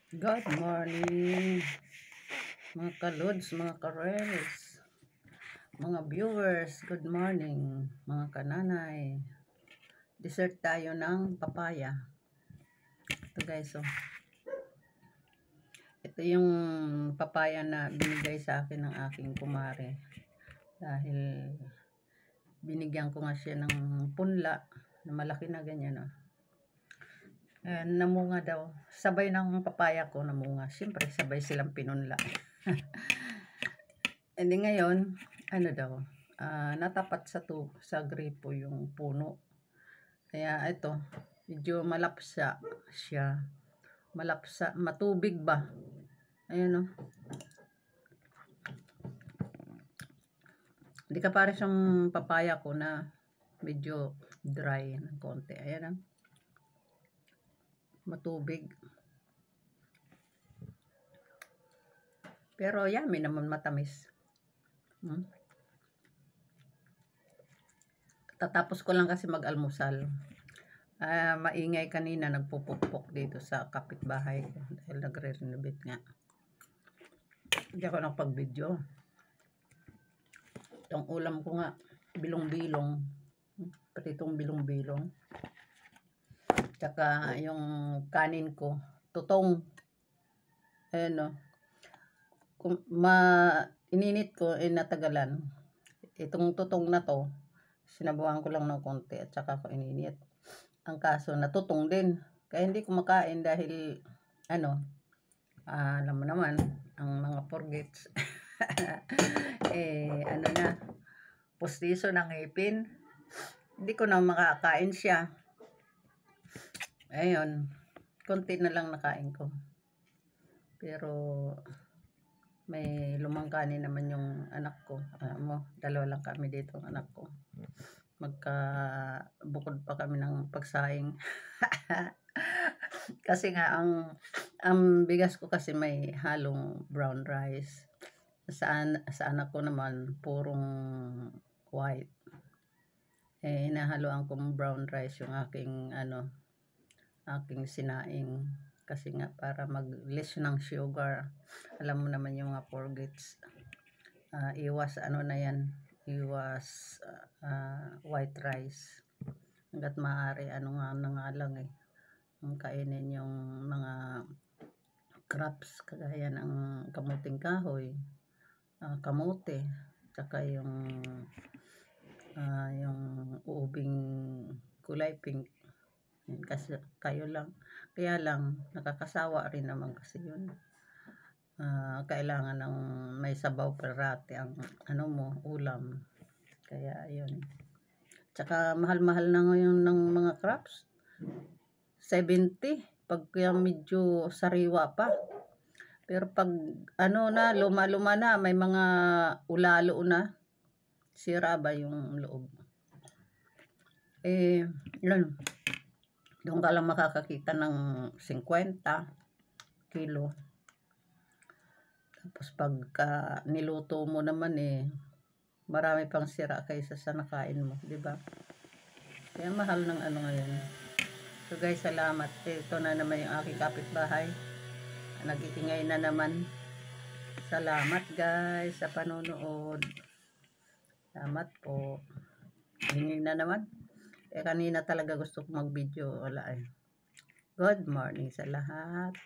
Good morning, mga kalods, mga karels, mga viewers, good morning, mga kananay. Dessert tayo ng papaya. Ito guys, oh. Ito yung papaya na binigay sa akin ng aking kumare. Dahil binigyan ko nga siya ng punla na malaki na ganyan, oh. Namunga daw. Sabay ng papaya ko namunga. Siyempre, sabay silang pinunla. Hindi ngayon, ano daw, natapat sa gripo yung puno. Kaya ito, medyo malapsa siya. Malapsa, matubig ba? Ayun, oh. Hindi ka pares yung papaya ko na medyo dry ng konti. Ayan, oh. Matubig. Pero yummy naman, matamis. Tatapos ko lang kasi mag-almusal. Maingay kanina, nagpupukpok dito sa kapitbahay ko dahil nagre-renovate nga. Hindi ako nakapag-video. Itong ulam ko nga, bilong-bilong. Pritong bilong-bilong. Tsaka yung kanin ko, tutong. Ayan, o. Ininit ko, natagalan. Itong tutong na to, sinabawan ko lang ng konti at saka ko ininit. Ang kaso, natutong din. Kaya hindi ko makain dahil, alam mo naman, ang mga forgets. Pustiso ng ngipin. Hindi ko na makakain siya. Ayun, konti na lang nakain ko. Pero, may lumangkani naman yung anak ko. Alam mo, dalawa lang kami dito ang anak ko. Bukod pa kami ng pagsaing. Kasi nga, ang bigas ko kasi may halong brown rice. Sa anak ko naman, purong white. Hinahaluan kong brown rice yung aking sinaing. Kasi nga, para mag-less ng sugar. Alam mo naman yung mga forgets. Iwas, na yan. Iwas white rice. Hanggat maaari, na nga lang ang kainin yung mga crops, kagaya ng kamuting kahoy, kamote, tsaka yung ubing kulay pink. Kasi kaya lang nakakasawa rin naman kasi yun. Kailangan ng may sabaw parati ang ulam. Kaya yun. Tsaka mahal-mahal na ngayon ng mga crops. 70 pag medyo sariwa pa. Pero pag luma-luma na, may mga ulalo na, sira ba yung loob. Yun. Doon ka lang makakakita ng 50 kilo. Tapos pagka niluto mo naman marami pang sira kaysa sa nakain mo, di ba? Kaya mahal ng ngayon. So guys, salamat. Ito na naman yung aking kapitbahay. Nag-iingay na naman. Salamat guys sa panonood. Salamat po. Hingin na naman. Kanina talaga gusto ko mag-video. Wala Good morning sa lahat.